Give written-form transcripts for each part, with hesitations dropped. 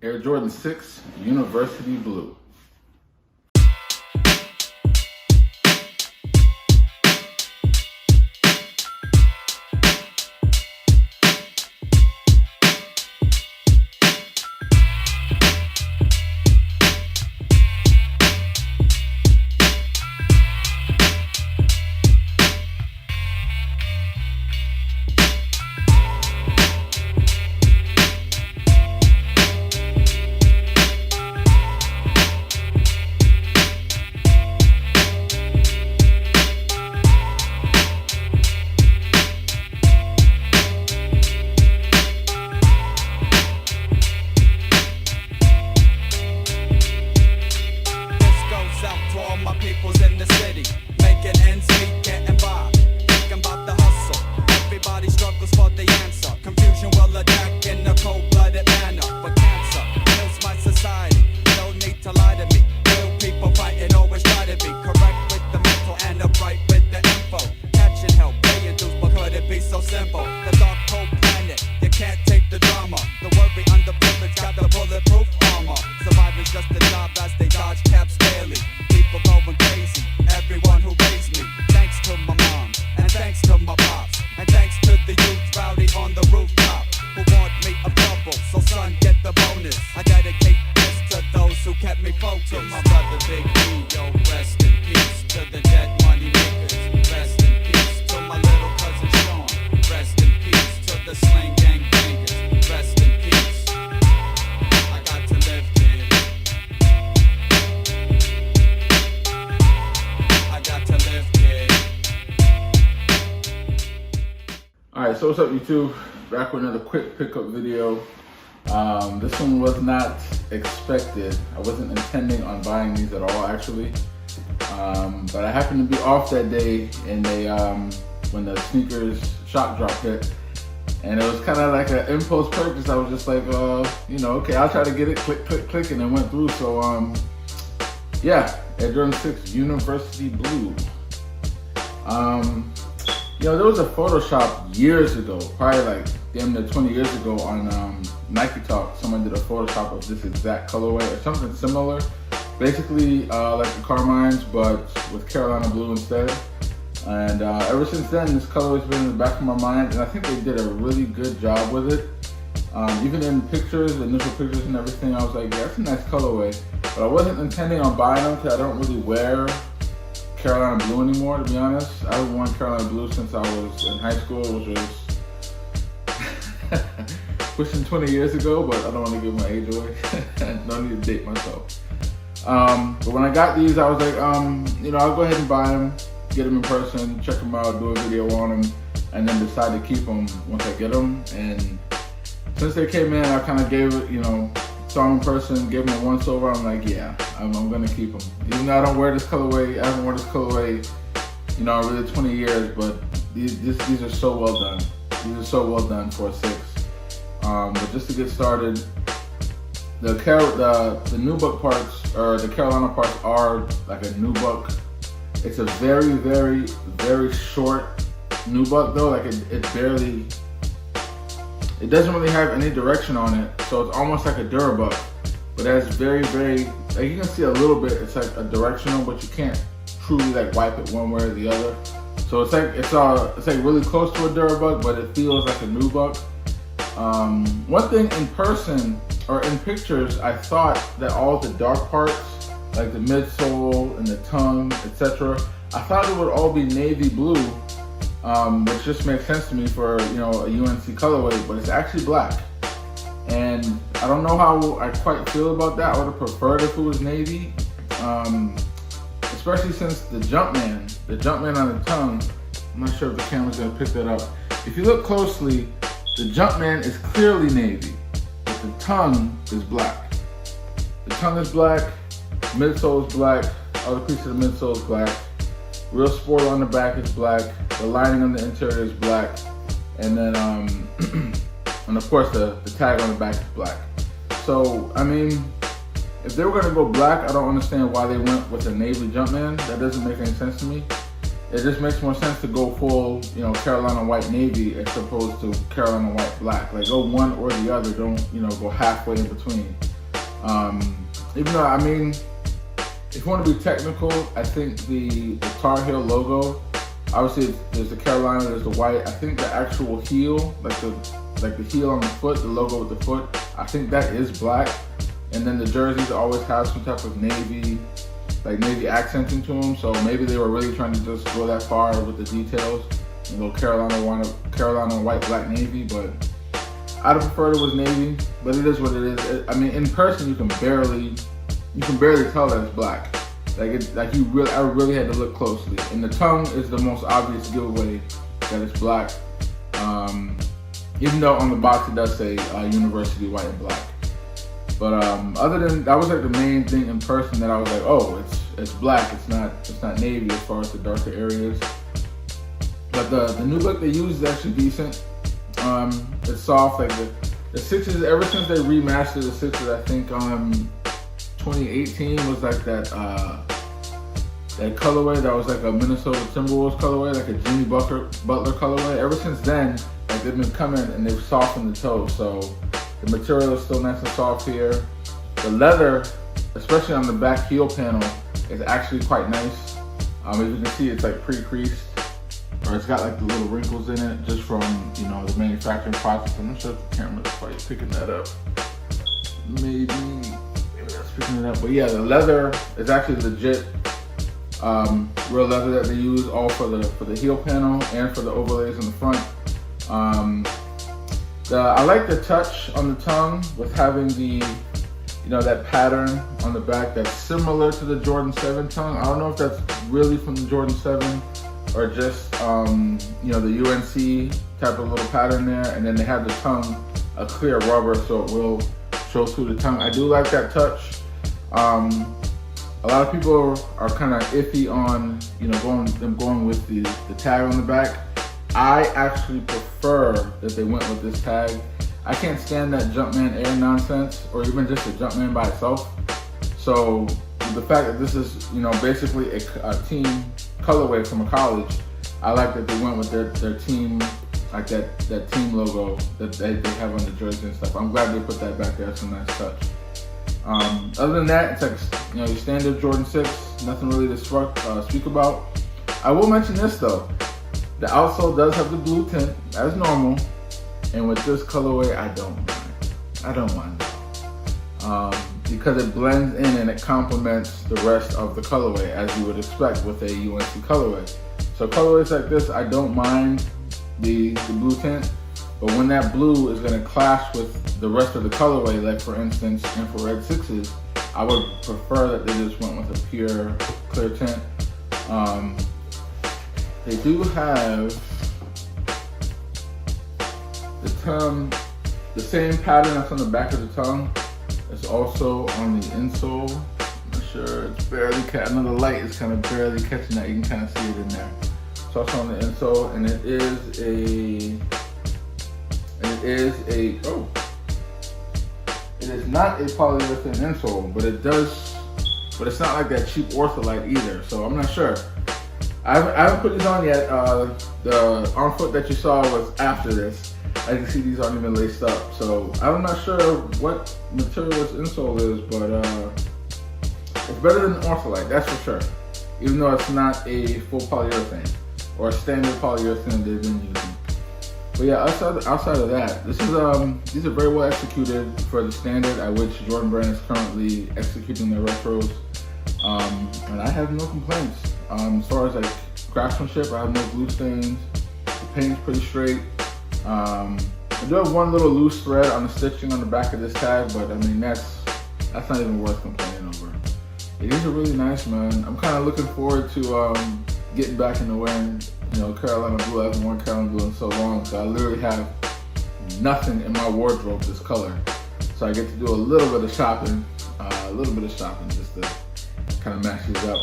Air Jordan 6 University Blue. Alright, so what's up YouTube? Back with another quick pickup video. This one was not expected. I wasn't intending on buying these at all actually. But I happened to be off that day and when the sneakers shock drop hit. And it was kind of like an impulse purchase. I was just like, okay, I'll try to get it, click, click, click, and it went through. So yeah, Air Jordan 6 University Blue. There was a Photoshop years ago, probably like damn near 20 years ago on Nike Talk. Someone did a Photoshop of this exact colorway or something similar. Basically like the Carmines, but with Carolina blue instead. And ever since then, this colorway's been in the back of my mind, and I think they did a really good job with it. Even in pictures, the initial pictures and everything, I was like, yeah, that's a nice colorway. But I wasn't intending on buying them because I don't really wear Carolina blue anymore, to be honest. I haven't worn Carolina blue since I was in high school, which was pushing 20 years ago, but I don't want to give my age away. No need to date myself. But when I got these, I was like, I'll go ahead and buy them, get them in person, check them out, do a video on them, and then decide to keep them once I get them. And since they came in, I kind of gave it, saw them in person, gave them a once over. I'm like, yeah, I'm gonna keep them. Even though I don't wear this colorway, I haven't worn this colorway, really 20 years, but these are so well done. These are so well done for a 6. But just to get started, the nubuck parts, or the Carolina parts, are like a nubuck. It's a very, very, very short nubuck though. Like it doesn't really have any direction on it, so it's almost like a Durabuck, but it has very, very, like you can see a little bit, it's like a directional, but you can't truly like wipe it one way or the other. So it's like really close to a Durabuck, but it feels like a nubuck. One thing in person or in pictures, I thought that all the dark parts, like the midsole and the tongue, etc., I thought it would all be navy blue. Which just makes sense to me for a UNC colorway, but it's actually black. And I don't know how I quite feel about that. I would have preferred if it was navy, especially since the Jumpman on the tongue, I'm not sure if the camera's gonna pick that up. If you look closely, the Jumpman is clearly navy, but the tongue is black. The tongue is black, midsole is black, other piece of the midsole is black. Real sport on the back is black. The lining on the interior is black. And then, and of course the tag on the back is black. So, I mean, if they were gonna go black, I don't understand why they went with a navy Jumpman. That doesn't make any sense to me. It just makes more sense to go full, Carolina white navy as opposed to Carolina white black. Like go one or the other, don't, go halfway in between. Even though, I mean, if you want to be technical, I think the Tar Heel logo, obviously there's the Carolina, there's the white. I think the actual heel, like the heel on the foot, the logo with the foot, I think that is black. And then the jerseys always have some type of navy accenting to them. So maybe they were really trying to just go that far with the details. You know, Carolina white, black, navy, but I'd have preferred it was navy, but it is what it is. I mean, in person, you can barely tell that it's black. I really had to look closely. And the tongue is the most obvious giveaway that it's black. Even though on the box it does say University white and black. But other than that, was like the main thing in person that I was like, oh, it's black. It's not navy as far as the darker areas. But the new look they use is actually decent. It's soft. Like the sixes, ever since they remastered the sixes, I think 2018 was like that colorway that was like a Minnesota Timberwolves colorway, like a Jimmy Butler colorway. Ever since then, like they've been coming and they've softened the toe. So the material is still nice and soft here. The leather, especially on the back heel panel, is actually quite nice. As you can see, it's like pre-creased, or it's got like the little wrinkles in it just from, you know, the manufacturing process. I'm not sure if the camera's quite picking that up. Maybe that's picking it up. But yeah, the leather is actually legit, real leather that they use, all for the heel panel and for the overlays in the front. I like the touch on the tongue with having the, you know, that pattern on the back that's similar to the Jordan 7 tongue. I don't know if that's really from the Jordan 7 or just, you know, the UNC type of little pattern there. And then they have the tongue a clear rubber so it will show through the tongue. I do like that touch. A lot of people are kind of iffy on, you know, going with the tag on the back. I actually prefer that they went with this tag. I can't stand that Jumpman Air nonsense, or even just a Jumpman by itself. So the fact that this is, you know, basically a team colorway from a college, I like that they went with their team, like that team logo that they have on the jersey and stuff. I'm glad they put that back there. It's a nice touch. Other than that, it's like, you know, your standard Jordan 6, nothing really to speak about. I will mention this though. The outsole does have the blue tint, as normal, and with this colorway, I don't mind because it blends in and it complements the rest of the colorway, as you would expect with a UNC colorway. So colorways like this, I don't mind the blue tint, but when that blue is going to clash with the rest of the colorway, like for instance, infrared 6s, I would prefer that they just went with a pure clear tint. They do have the same pattern that's on the back of the tongue. It's also on the insole. I'm not sure, it's barely catching. The light is kind of barely catching that. You can kind of see it in there. It's also on the insole, and it is not a polyurethane insole, but it's not like that cheap Ortholite either. So I'm not sure. I haven't put these on yet. The arm foot that you saw was after this. As you can see, these aren't even laced up. So I'm not sure what material this insole is, but it's better than Ortholite, that's for sure. Even though it's not a full polyurethane or a standard polyurethane they've been using. But yeah, outside of that, these are very well executed for the standard at which Jordan Brand is currently executing their retros. And I have no complaints. As far as like craftsmanship, I have no glue stains. The paint's pretty straight. I do have one little loose thread on the stitching on the back of this tag, but I mean that's not even worth complaining over. These are really nice, man. I'm kind of looking forward to getting back into wearing, you know, Carolina blue. I haven't worn Carolina blue in so long, so I literally have nothing in my wardrobe this color. So I get to do a little bit of shopping just to kind of match these up.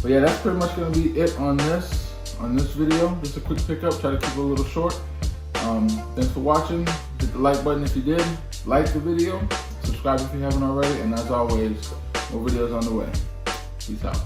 But yeah, that's pretty much going to be it on this video. Just a quick pickup, try to keep it a little short. Thanks for watching. Hit the like button if you did. Like the video. Subscribe if you haven't already. And as always, more videos on the way. Peace out.